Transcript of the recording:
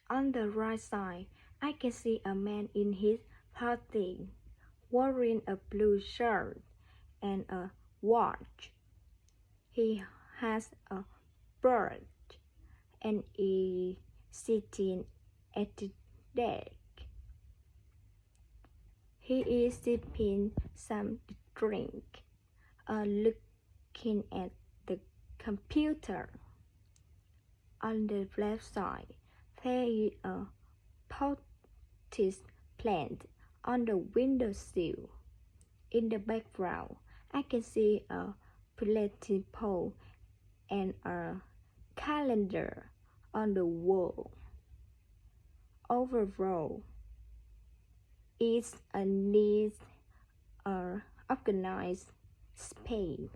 On the right side, I can see a man in his 30s wearing a blue shirt and a watch. He has a bird and is sitting at the desk. He is sipping some drink, looking at the computer. On the left side, there is a potted plant on the windowsill. In the background, I can see a electric pole and a calendar on the wall. Overall, it's a neat, organized space.